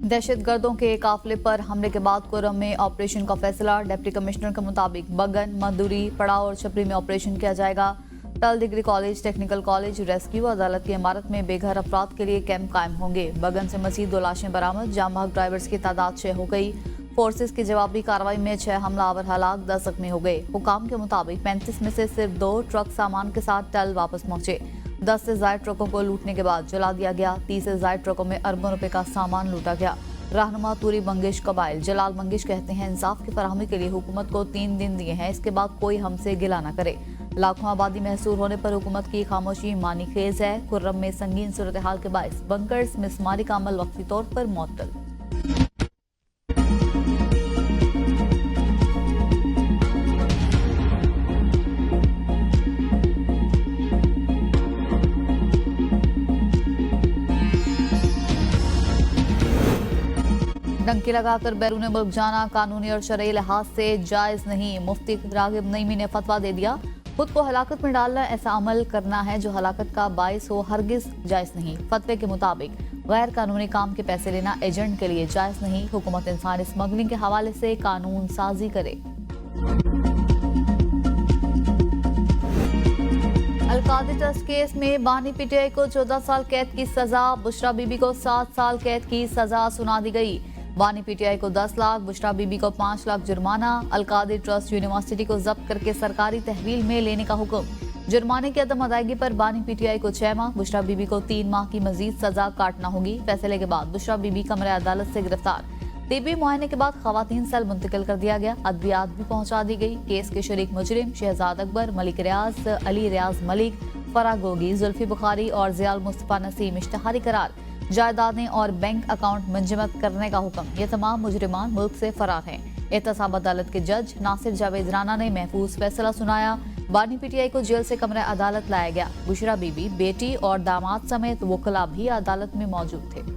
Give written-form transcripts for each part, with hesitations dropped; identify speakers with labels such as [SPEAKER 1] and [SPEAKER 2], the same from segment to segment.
[SPEAKER 1] दहशतगर्दों के काफिले पर हमले के बाद कोरम में ऑपरेशन का फैसला। डिप्टी कमिश्नर के मुताबिक बगन, मधुरी, पड़ाव और छपरी में ऑपरेशन किया जाएगा। टल degree college, technical college, rescue अदालत की इमारत में बेघर अफराद के लिए कैंप कायम होंगे। बगन से मजीद 2 लाशें बरामद। जाम भाग ड्राइवर्स की तादाद 6 हो गई। फोर्सेस की जवाबी कार्रवाई में 6 हमलावर हलाक, 10 जख्मी हो गए। हुकाम के मुताबिक 35 में से सिर्फ 2 ट्रक सामान के साथ टल वापस पहुंचे। 10 से ज्यादा ट्रकों को लूटने के बाद जला दिया गया। 30 से ज्यादा ट्रकों में अरबों रुपए का सामान लूटा गया। रहनुमा तूरी मंगेश कबाइल जलाल मंगेश कहते हैं, इंसाफ की फराहमी के लिए हुकूमत को 3 दिन दिए हैं, इसके बाद कोई हमसे गिला न करे। लाखों आबादी महसूर होने पर हुकूमत की खामोशी मानी खेज है। कुर्रम में संगीन सूरत हाल के बायस बंकर्स मिसमारी का अमल वक्ती तौर पर मुअत्तल। डंकी लगाकर बैरून मुल्क जाना कानूनी और शरई लिहाज से जायज नहीं। मुफ्ती रागिब नईमी ने फतवा दे दिया, खुद को हलाकत में डालना ऐसा अमल करना है जो हलाकत का बाइस हो, हरगिज जायज नहीं। फतवे के मुताबिक गैर कानूनी काम के पैसे लेना एजेंट के लिए जायज नहीं। हुकूमत इंसानी स्मगलिंग के हवाले से कानून साजी करे। अलकादी ट्रस्ट केस में बानी पीटीआई को 14 साल कैद की सजा, बुशरा बीबी को 7 साल कैद की सजा सुना दी गई। बानी पीटीआई को 10 लाख, बुशरा बीबी को 5 लाख जुर्माना। अलकादी ट्रस्ट यूनिवर्सिटी को जब्त करके सरकारी तहवील में लेने का हुक्म। जुर्माने की अदम अदायगी पर बानी पीटीआई को 6 माह, बुशरा बीबी को 3 माह की मजीद सजा काटना होगी। फैसले के बाद बुशरा बीबी कमरे अदालत से गिरफ्तार। तिब्बी मुआयने के बाद खवातीन सेल मुंतकिल कर दिया गया। अद्वियात भी पहुंचा दी गई। केस के शरीक मुजरिम शहजाद अकबर, मलिक रियाज, अली रियाज मलिक, फराह गोगी, जुल्फी बुखारी और जियाल मुस्तफा नसीम इश्तहारी करार, जायदादें और बैंक अकाउंट मुंजमद करने का हुक्म। ये तमाम मुजरिमान मुल्क से फरार हैं। एहतसाब अदालत के जज नासिर जावेद राना ने महफूज फैसला सुनाया। बानी पीटीआई को जेल से कमरे अदालत लाया गया। बुशरा बीबी, बेटी और दामाद समेत वकला भी अदालत में मौजूद थे।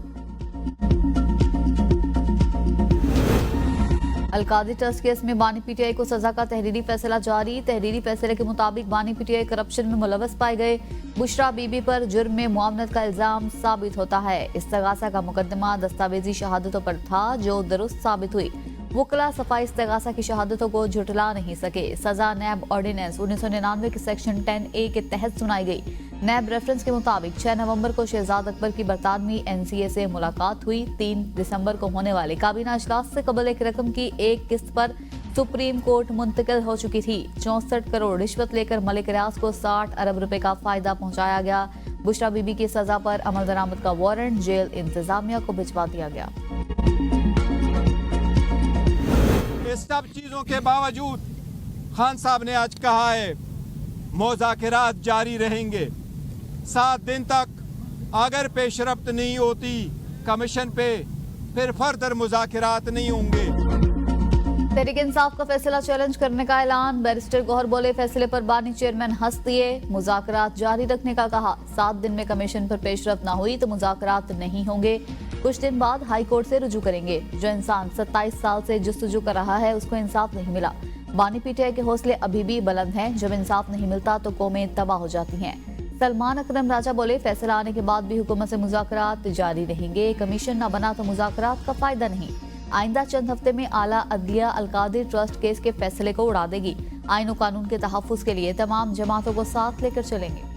[SPEAKER 1] अलकादी ट्रस्ट केस में बानी पीटीआई को सजा का तहरीरी फैसला जारी। तहरीरी फैसले के मुताबिक बानी पीटीआई करप्शन में मुलव्वस पाए गए। बुशरा बीबी पर जुर्म में मुआवनत का इल्जाम साबित होता है। इस्तगासा का मुकदमा दस्तावेजी शहादतों पर था जो दुरुस्त साबित हुई। वकला सफाई इस्तगासा की शहादतों को झुठला नहीं सके। सजा नैब ऑर्डिनेंस 1999 के सेक्शन 10A के तहत सुनाई गई। नैब रेफरेंस के मुताबिक 6 नवंबर को शहजाद अकबर की बरतानवी NCA से मुलाकात हुई। 3 दिसंबर को होने वाले काबीना इजलास से कबल एक रकम की एक किस्त पर सुप्रीम कोर्ट मुंतकिल हो चुकी थी। 64 करोड़ रिश्वत लेकर मलिक रियाज को 60 अरब रुपए का फायदा पहुंचाया गया। बुशरा बीबी की सजा पर अमल दरामद का वारंट जेल इंतजामिया को भिजवा दिया गया।
[SPEAKER 2] इस सब चीजों के बावजूद खान साहब ने आज कहा है मुज़ाकिरात जारी रहेंगे। 7 दिन तक अगर पेशरफ्त नहीं होती कमीशन पे फिर फर्दर मुज़ाकिरात नहीं होंगे।
[SPEAKER 1] तहरीक इंसाफ का फैसला चैलेंज करने का ऐलान। बैरिस्टर गौहर बोले, फैसले पर बानी चेयरमैन हंस दिए। मुज़ाकरात जारी रखने का कहा। 7 दिन में कमीशन पर पेशरफ्त न हुई तो मुज़ाकरात नहीं होंगे। कुछ दिन बाद हाई कोर्ट से रुजू करेंगे। जो इंसान 27 साल से जुस्तजू कर रहा है उसको इंसाफ नहीं मिला। बानी पीटीआई के हौसले अभी भी बुलंद हैं। जब इंसाफ नहीं मिलता तो कौमें तबाह हो जाती हैं। सलमान अकरम राजा बोले, फैसला आने के बाद भी हुकूमत से मुज़ाकरात जारी रहेंगे। कमीशन न बना तो मुज़ाकरात का फायदा नहीं। आइंदा चंद हफ्ते में आला अदलिया अलकादी ट्रस्ट केस के फैसले को उड़ा देगी। आईन और कानून के तहफ़्फ़ुज़ के लिए तमाम जमातों को साथ लेकर चलेंगे।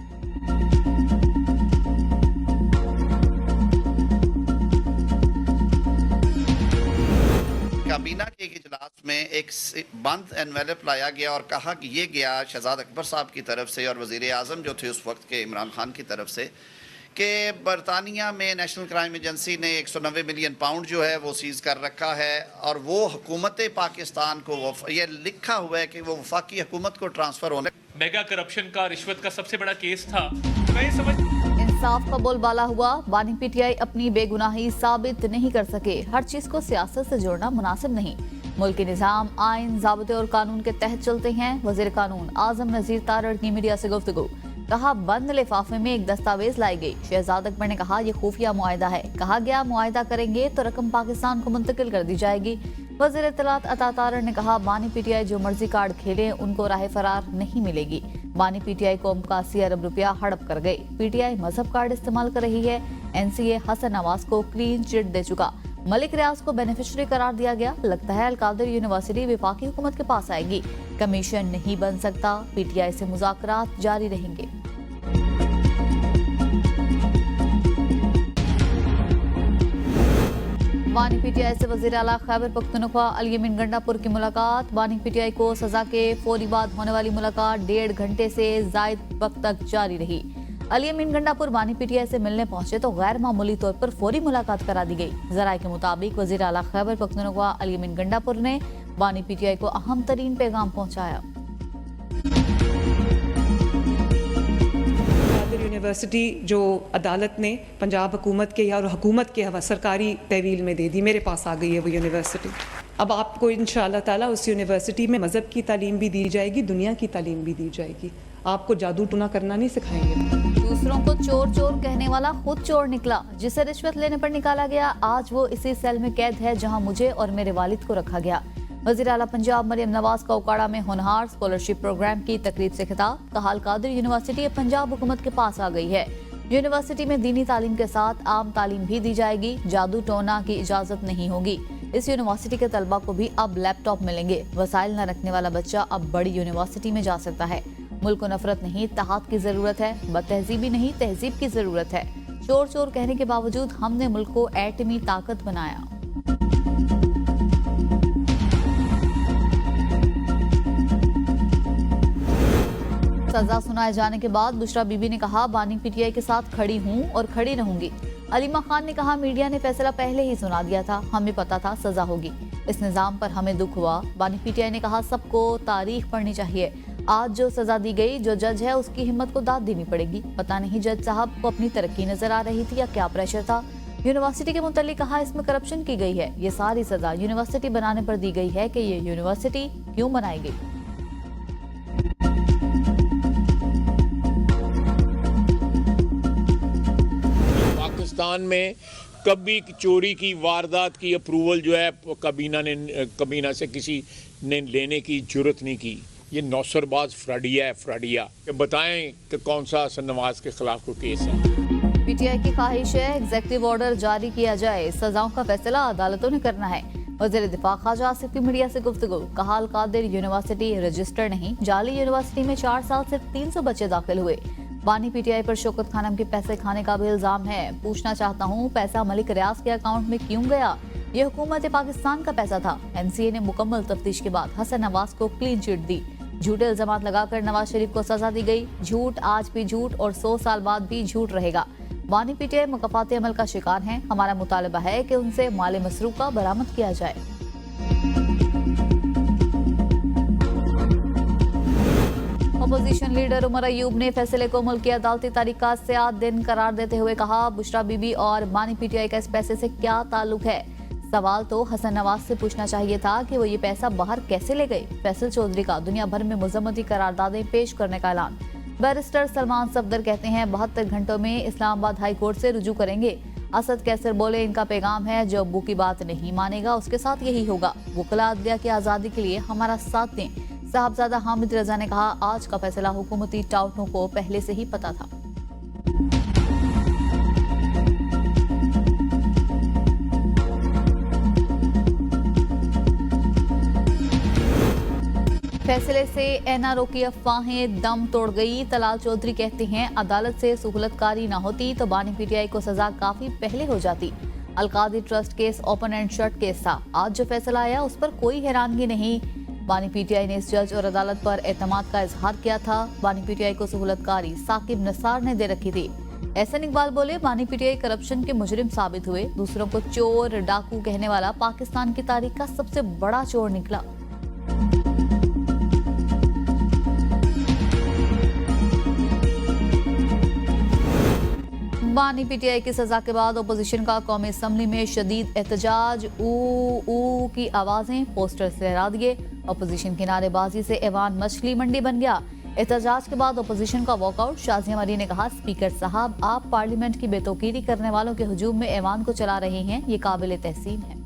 [SPEAKER 3] काबीना के एक इजलास में एक बंद एनवेलप लाया गया और कहा कि ये गया शहजाद अकबर साहब की तरफ से और वज़ीर आज़म जो थे उस वक्त के इमरान खान की तरफ से कि बरतानिया में नेशनल क्राइम एजेंसी ने 190 मिलियन पाउंड जो है वो सीज़ कर रखा है और वो हुकूमत पाकिस्तान को ये लिखा हुआ है कि वो वफाकी हुकूमत को ट्रांसफ़र होने।
[SPEAKER 4] मेगा करप्शन का रिश्वत का सबसे बड़ा केस था। मैं समझ
[SPEAKER 1] इंसाफ का बोलबाला हुआ। बानी पीटीआई अपनी बेगुनाही साबित नहीं कर सके। हर चीज को सियासत से जोड़ना मुनासिब नहीं। मुल्क के निज़ाम, आइन, ज़ाब्ते और कानून के तहत चलते हैं। वज़ीर कानून आज़म नज़ीर तारड़ की मीडिया से गुफ्तगू। कहा, बंद लिफाफे में एक दस्तावेज लाई गई। शहजाद अकबर ने कहा, यह खुफिया मुआहिदा है। कहा गया मुआहिदा करेंगे तो रकम पाकिस्तान को मुंतकिल कर दी जाएगी। वज़ीर इत्तलात अता तारड़ ने कहा, बानी पीटीआई जो मर्जी कार्ड खेले उनको राह फरार नहीं मिलेगी। बानी पीटीआई को 81 अरब रुपया हड़प कर गए। पीटीआई मजहब कार्ड इस्तेमाल कर रही है। NCA हसन नवाज को क्लीन चिट दे चुका। मलिक रियाज को बेनिफिशियरी करार दिया गया। लगता है अलकादिर यूनिवर्सिटी विफाकी हुकूमत के पास आएगी। कमीशन नहीं बन सकता, पीटीआई से मुज़ाकरात जारी रहेंगे। बानी पीटीआई से वज़ीर आला खैबर पख्तूनख्वा अली अमीन गंडापुर की मुलाकात। बानी पीटीआई को सजा के फौरी बाद होने वाली मुलाकात 1.5 घंटे से जायद वक्त तक जारी रही। अली अमीन गंडापुर बानी पीटीआई से मिलने पहुंचे तो गैर मामूली तौर पर फौरी मुलाकात करा दी गई। जराये के मुताबिक वज़ीर आला खैबर पख्तूनख्वा अली अमीन गंडापुर ने बानी पीटीआई को अहम तरीन पैगाम पहुंचाया।
[SPEAKER 5] यूनिवर्सिटी जो अदालत ने पंजाब हुकूमत के और हुकूमत के हवा सरकारी तहवील में दे दी, मेरे पास आ गई है वो यूनिवर्सिटी। अब आपको इंशाअल्लाह ताला उस यूनिवर्सिटी में मज़हब की तालीम भी दी जाएगी, दुनिया की तालीम भी दी जाएगी। आपको जादू टूना करना नहीं सिखाएंगे।
[SPEAKER 1] दूसरों को चोर चोर कहने वाला खुद चोर निकला। जिसे रिश्वत लेने पर निकाला गया, आज वो इसी सेल में कैद है जहां मुझे और मेरे वालिद को रखा गया। वज़ीर आला पंजाब मरियम नवाज का उकाड़ा में होनहार स्कॉलरशिप प्रोग्राम की तकरीब से खिताब। कहा अलकादिर यूनिवर्सिटी अब पंजाब हुकूमत के पास आ गई है। यूनिवर्सिटी में दीनी तालीम के साथ आम तालीम भी दी जाएगी। जादू टोना की इजाजत नहीं होगी। इस यूनिवर्सिटी के तलबा को भी अब लैपटॉप मिलेंगे। वसाइल न रखने वाला बच्चा अब बड़ी यूनिवर्सिटी में जा सकता है। मुल्क को नफरत नहीं, इत्तेहाद की जरूरत है। बदतहजीबी नहीं, तहजीब की जरूरत है। चोर चोर कहने के बावजूद हमने मुल्क को एटमी ताकत बनाया। सजा सुनाए जाने के बाद बुशरा बीबी ने कहा, बानी पीटीआई के साथ खड़ी हूं और खड़ी रहूंगी। अलीमा खान ने कहा, मीडिया ने फैसला पहले ही सुना दिया था, हमें पता था सजा होगी। इस निजाम पर हमें दुख हुआ। बानी पीटीआई ने कहा, सबको तारीख पढ़नी चाहिए। आज जो सजा दी गई, जो जज है उसकी हिम्मत को दाद देनी पड़ेगी। पता नहीं जज साहब को अपनी तरक्की नजर आ रही थी या क्या प्रेशर था। यूनिवर्सिटी के मुतालिक कहा, इसमें करप्शन की गई है। ये सारी सजा यूनिवर्सिटी बनाने पर दी गई है कि ये यूनिवर्सिटी क्यों बनाई गई।
[SPEAKER 6] पाकिस्तान में कभी चोरी की वारदात की अप्रूवल जो है कबीना से किसी ने लेने की जरूरत नहीं की। ये नौसरबाज फ्राडिया है, फ्राडिया। बताएं कि कौन सा हसन नवाज के खिलाफ कोई केस है।
[SPEAKER 1] पीटीआई की ख्वाहिश है एग्जेक्टिव ऑर्डर जारी किया जाए। सजाओं का फैसला अदालतों ने करना है। वज़ीर दिफा ख्वाजा आसिफ की मीडिया से गुफ्तगू। कहा, अलकादिर यूनिवर्सिटी रजिस्टर नहीं, जाली यूनिवर्सिटी में 4 साल से 300 बच्चे दाखिल हुए। बानी पीटीआई पर शौकत खानम के पैसे खाने का भी इल्जाम है। पूछना चाहता हूँ, पैसा मलिक रियाज के अकाउंट में क्यों गया? ये हुकूमत पाकिस्तान का पैसा था। एमसीए ने मुकम्मल तफ्तीश के बाद हसन नवाज को क्लीन चिट दी। झूठे इल्जाम लगाकर नवाज शरीफ को सजा दी गई। झूठ आज भी झूठ और 100 साल बाद भी झूठ रहेगा। बानी पीटीआई मुकफ़ाती अमल का शिकार हैं। हमारा मुतालबा है कि उनसे माल मसरूका बरामद किया जाए। अपोजिशन लीडर उमर अयूब ने फैसले को मुल्क की अदालती तारीकात से 8 दिन करार देते हुए कहा, बुशरा बीबी और बानी पीटीआई का इस पैसे से क्या ताल्लुक है? सवाल तो हसन नवाज से पूछना चाहिए था कि वो ये पैसा बाहर कैसे ले गए। फैसल चौधरी का दुनिया भर में मुज़म्मती करारदादें पेश करने का ऐलान। बैरिस्टर सलमान सफदर कहते हैं 72 घंटों में इस्लामाबाद हाई कोर्ट से रुजू करेंगे। असद कैसर बोले, इनका पैगाम है जो अब्बू की बात नहीं मानेगा उसके साथ यही होगा। वकला अदलिया की आज़ादी के लिए हमारा साथ दें। साहबजादा हामिद रजा ने कहा, आज का फैसला हुकूमती टाउटों को पहले से ही पता था। फैसले से एनआरओ की अफवाहें दम तोड़ गई। तलाल चौधरी कहते हैं, अदालत से सहूलतकारी न होती तो बानी पीटीआई को सजा काफी पहले हो जाती। Al Qadir trust case open and shut case था। आज जो फैसला आया उस पर कोई हैरानगी नहीं। बानी पीटीआई ने इस जज और अदालत पर एतमाद का इजहार किया था। बानी पीटीआई को सहूलतकारी साकिब नसार ने दे रखी थी। एहसन इकबाल बोले, बानी पीटीआई करप्शन के मुजरिम साबित हुए। दूसरों को चोर डाकू कहने वाला पाकिस्तान की तारीख का सबसे बड़ा चोर निकला। बानी पीटीआई की सजा के बाद अपोजिशन का कौमी असम्बली में शदीद एहतजाज। ऊ की आवाजें, पोस्टर लहरा दिए। अपोजिशन की नारेबाजी से ऐवान मछली मंडी बन गया। एहतजाज के बाद अपोजिशन का वॉकआउट। शाजिया मरी ने कहा, स्पीकर साहब आप पार्लियामेंट की बेतौकीरी करने वालों के हुजूम में ऐवान को चला रहे हैं, ये काबिल तहसीन है।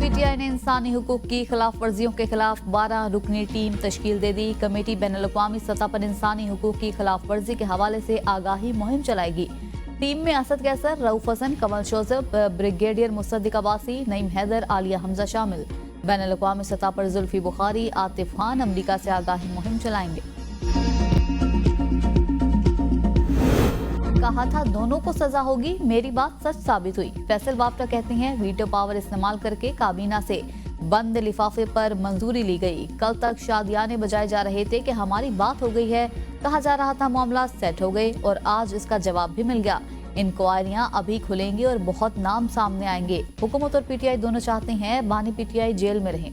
[SPEAKER 1] पीटीआई ने इंसानी हुकूक की खिलाफ वर्जियों के खिलाफ 12 रुकनी टीम तश्कील दे दी। कमेटी बैनुल-अक़वामी सतह पर इंसानी हुकूक की खिलाफ वर्जी के हवाले से आगाही मुहिम चलाएगी। टीम में असद कैसर, रऊफ हसन, कमल जोसेफ, ब्रिगेडियर मुसद्दिक अब्बासी, नईम हैदर, आलिया हमजा शामिल। बैनुल-अक़वामी सतह पर जुल्फी बुखारी, आतिफ खान अमरीका से आगाही मुहिम चलाएंगे। कहा था दोनों को सजा होगी, मेरी बात सच साबित हुई। फैसल बाफ्टा कहते हैं वीटो पावर इस्तेमाल करके काबीना से बंद लिफाफे पर मंजूरी ली गई। कल तक शादियाने बजाए जा रहे थे कि हमारी बात हो गई है, कहा जा रहा था मामला सेट हो गए और आज इसका जवाब भी मिल गया। इंक्वायरियां अभी खुलेंगी और बहुत नाम सामने आएंगे। हुकूमत और पीटीआई दोनों चाहते हैं बानी पीटीआई जेल में रहें।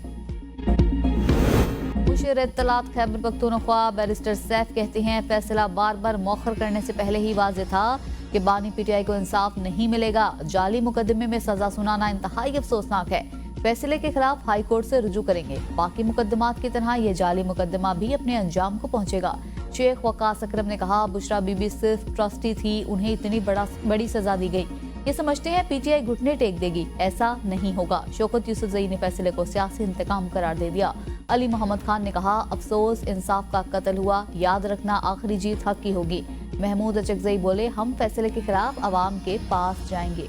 [SPEAKER 1] मुशीर इत्तलात खैबर पख्तूनख्वा बैरिस्टर सैफ कहते हैं फैसला बार बार मौखर करने से पहले ही वाज़ेह था कि बानी पीटीआई को इंसाफ नहीं मिलेगा। जाली मुकदमे में सजा सुनाना इंतहाई अफसोसनाक है। फैसले के खिलाफ हाई कोर्ट से रुजू करेंगे। बाकी मुकदमात की तरह ये जाली मुकदमा भी अपने अंजाम को पहुंचेगा। शेख वकास अकरम ने कहा बुशरा बीबी सिर्फ ट्रस्टी थी, उन्हें इतनी बड़ी सजा दी गई। ये समझते हैं पीटीआई घुटने टेक देगी, ऐसा नहीं होगा। शौकत यूसुफजई ने फैसले को सियासी इंतकाम करार दे दिया। अली मोहम्मद खान ने कहा अफसोस इंसाफ का कत्ल हुआ, याद रखना आखिरी जीत हक की होगी। महमूद अचकजई बोले हम फैसले के खिलाफ अवाम के पास जाएंगे।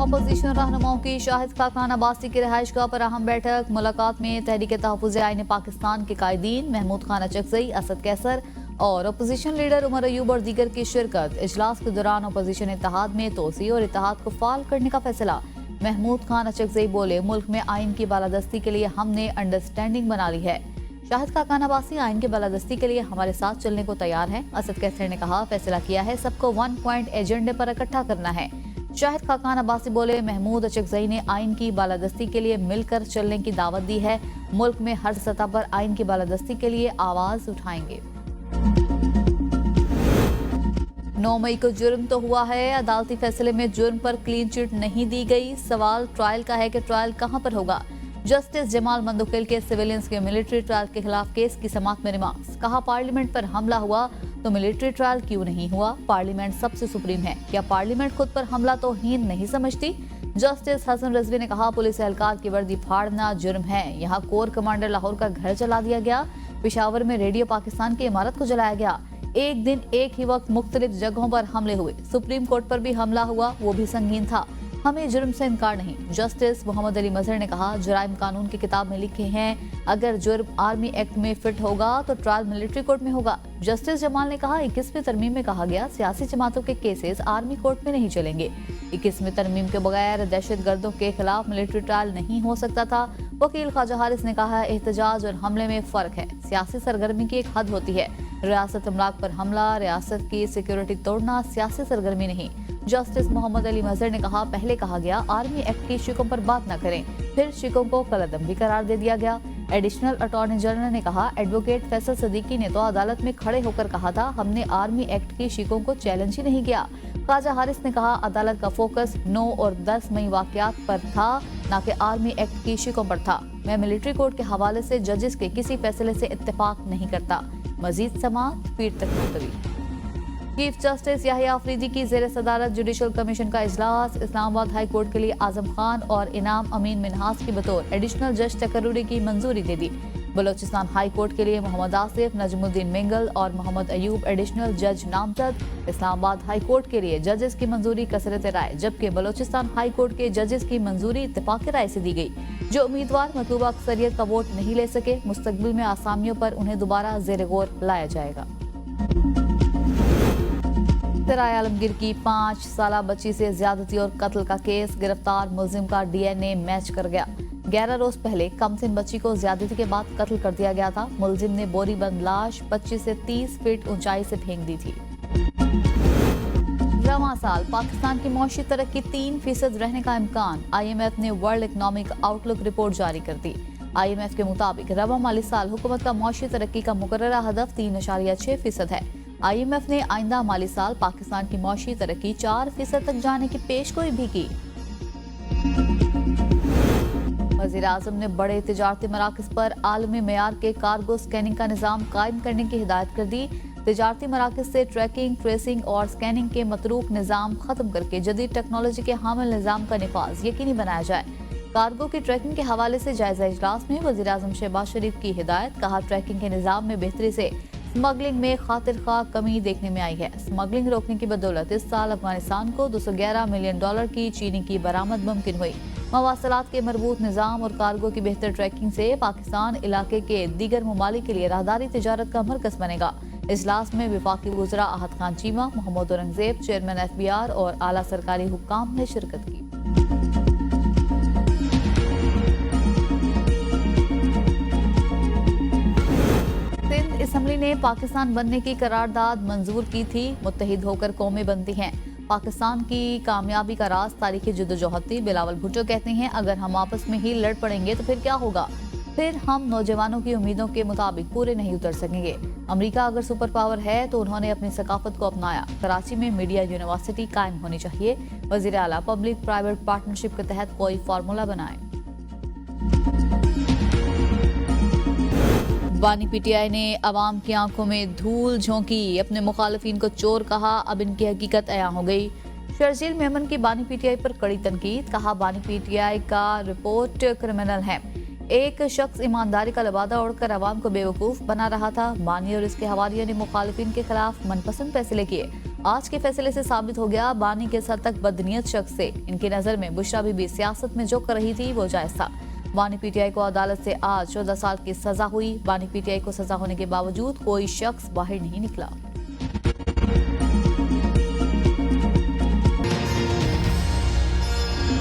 [SPEAKER 1] अपोजिशन रहनुमाओं की शाहिद खाकान अब्बासी की रिहाइशगाह पर अहम बैठक। मुलाकात में तहरीक तहफ़्फ़ुज़ आईन पाकिस्तान के कायदीन महमूद खान अचकजई, असद कैसर और अपोजिशन लीडर उमर अयूब और दीगर की शिरकत। इजलास के दौरान अपोजिशन इत्तेहाद में तोसी और इत्तेहाद को फाल करने का फैसला। महमूद खान अचकजई बोले मुल्क में आइन की बालादस्ती के लिए हमने अंडरस्टैंडिंग बना ली है। शाहिद खाकान अब्बासी आइन की बालादस्ती के लिए हमारे साथ चलने को तैयार है। असद कैसर ने कहा फैसला किया है सबको 1 पॉइंट एजेंडे पर इकट्ठा करना है। शाहिद खाकान अब्बासी बोले महमूद अचकजई ने आइन की बालादस्ती के लिए मिलकर चलने की दावत दी है। मुल्क में हर सतह पर आइन की बालादस्ती के लिए आवाज उठाएंगे। 9 मई को जुर्म तो हुआ है, अदालती फैसले में जुर्म पर क्लीन चिट नहीं दी गई। सवाल ट्रायल का है कि ट्रायल कहां पर होगा। जस्टिस जमाल मंदुकिल के सिविलियंस के मिलिट्री ट्रायल के खिलाफ केस की समाअत में रिमार्क्स। कहा पार्लियामेंट पर हमला हुआ तो मिलिट्री ट्रायल क्यों नहीं हुआ। पार्लियामेंट सबसे सुप्रीम है, क्या पार्लियामेंट खुद पर हमला तो हीन नहीं समझती। जस्टिस हसन रजवी ने कहा पुलिस एहलकार की वर्दी फाड़ना जुर्म है। यहाँ कोर कमांडर लाहौर का घर जला दिया गया। पेशावर में रेडियो पाकिस्तान की इमारत को जलाया गया। एक दिन एक ही वक्त मुख्तलिफ जगहों पर हमले हुए। सुप्रीम कोर्ट पर भी हमला हुआ, वो भी संगीन था। हमें जुर्म से इनकार नहीं। जस्टिस मोहम्मद अली मजहर ने कहा जराइम कानून की किताब में लिखे हैं अगर जुर्म आर्मी एक्ट में फिट होगा तो ट्रायल मिलिट्री कोर्ट में होगा। जस्टिस जमाल ने कहा 21वीं तरमीम में कहा गया सियासी जमातों के केसेस आर्मी कोर्ट में नहीं चलेंगे। 21वीं तरमीम के बगैर दहशत गर्दों के खिलाफ मिलिट्री ट्रायल नहीं हो सकता था। वकील ख्वाजा हारिस ने कहा एहतजाज और हमले में फर्क है। सियासी सरगर्मी की एक हद होती है। रियासत अमलाक पर हमला, रियासत की सिक्योरिटी तोड़ना सियासी सरगर्मी नहीं। जस्टिस मोहम्मद अली मजहर ने कहा पहले कहा गया आर्मी एक्ट की शिकों पर बात न करें, फिर शिकों को कलअदम भी करार दे दिया गया। एडिशनल अटॉर्नी जनरल ने कहा एडवोकेट फैसल सदीकी ने तो अदालत में खड़े होकर कहा था हमने आर्मी एक्ट की शिकों को चैलेंज ही नहीं किया। ख्वाजा हारिस ने कहा अदालत का फोकस 9 और 10 मई वाकयात पर था, न कि आर्मी एक्ट की शिकों पर था। मैं मिलिट्री कोर्ट के हवाले से जजेस के किसी फैसले से इत्तेफाक नहीं करता। मजीद समाअत पीर तक मुलतवी। चीफ जस्टिस याहिया अफरीदी की ज़ेर सदारत जुडिशल कमीशन का इजलास। इस्लामाबाद हाई कोर्ट के लिए आजम खान और इनाम अमीन मिनहास की बतौर एडिशनल जज तकर्रुरी की मंजूरी दे दी। बलोचिस्तान हाई कोर्ट के लिए मोहम्मद आसिफ, नजमुद्दीन मिंगल और मोहम्मद अयूब एडिशनल जज नामजद। इस्लामाबाद हाई कोर्ट के लिए जजेस की मंजूरी कसरत राय, जबकि बलोचिस्तान हाई कोर्ट के जजेस की मंजूरी इत्तेफाक राय से दी गई। जो उम्मीदवार मतलूबा अक्सरियत का वोट नहीं ले सके मुस्तकबिल में आसामियों पर उन्हें दोबारा जेर गौर लाया जाएगा। सराय आलमगीर की 5 साला बच्ची से ज्यादती और कत्ल का केस। गिरफ्तार मुलजिम का डीएनए मैच कर गया। 11 रोज पहले कमसिन बच्ची को ज्यादती के बाद कत्ल कर दिया गया था। मुलजिम ने बोरी बंद लाश 25 से 30 फीट ऊंचाई से फेंक दी थी। रवां साल पाकिस्तान की मौशी तरक्की 3% रहने का इम्कान। IMF ने वर्ल्ड इकनॉमिक आउटलुक रिपोर्ट जारी कर दी। IMF के मुताबिक रवां माली साल हुकूमत का मौशी तरक्की का मुकर्ररा हदफ 3.6% है। IMF ने आइंदा माली साल पाकिस्तान की मौशी तरक्की 4% तक जाने की पेशगोई भी की। वज़ीर आज़म ने बड़े तिजारती मराकज़ पर आलमी मेयार के कार्गो स्कैनिंग का निज़ाम कायम करने की हिदायत कर दी। तिजारती मराकज़ से ट्रैकिंग, ट्रेसिंग और स्कैनिंग के मतरूक निज़ाम खत्म करके जदीद टेक्नोलॉजी के हामिल निज़ाम का निफाज यकीनी बनाया जाए। कार्गो की ट्रैकिंग के हवाले से जायजा इजलास में वज़ीर आज़म शहबाज शरीफ की हिदायत। कहा ट्रैकिंग के निज़ाम में बेहतरी से स्मगलिंग में खातिर खा कमी देखने में आई है। स्मगलिंग रोकने की बदौलत इस साल अफगानिस्तान को $211 मिलियन की चीनी की बरामद मुमकिन हुई। मवासलात के मरबूत निज़ाम और कार्गो की बेहतर ट्रैकिंग से पाकिस्तान इलाके के दीगर ममालिक के लिए राहदारी तिजारत का मरकज बनेगा। इजलास में वफाकी वज़रा आहत खान चीमा, मोहम्मद औरंगजेब, चेयरमैन FBR और आला सरकारी हुक्काम ने शिरकत की। सिंध असम्बली ने पाकिस्तान बनने की करारदाद मंजूर की थी। मुत्तहिद होकर कौमें बनती हैं। पाकिस्तान की कामयाबी का राज तारीखी जद्दोजहद थी। बिलावल भुट्टो कहते हैं, अगर हम आपस में ही लड़ पड़ेंगे तो फिर क्या होगा? फिर हम नौजवानों की उम्मीदों के मुताबिक पूरे नहीं उतर सकेंगे। अमेरिका अगर सुपर पावर है तो उन्होंने अपनी सकाफत को अपनाया। कराची में मीडिया यूनिवर्सिटी कायम होनी चाहिए। वज़ीर आला पब्लिक प्राइवेट पार्टनरशिप के तहत कोई फार्मूला बनाए। बानी PTI ने अवाम की आंखों में धूल झोंकी, अपने मुखालिफिन को चोर कहा। अब इनकी हकीकत अयां हो गई। शर्जील मेमन की बानी PTI पर कड़ी तनकीद, कहा बानी PTI का रिपोर्ट क्रिमिनल है। एक शख्स ईमानदारी का लबादा ओढ़कर अवाम को बेवकूफ बना रहा था। बानी और इसके हवारियों ने मुखालिफिन के खिलाफ मनपसंद फैसले किए। आज के फैसले से साबित हो गया बानी के सर तक बदनीयत शख्स से। इनकी नजर में बुशरा बीबी सियासत में जो कर रही थी वो जायज था। बानी PTI को अदालत से आज 14 साल की सजा हुई। बानी PTI को सजा होने के बावजूद कोई शख्स बाहर नहीं निकला।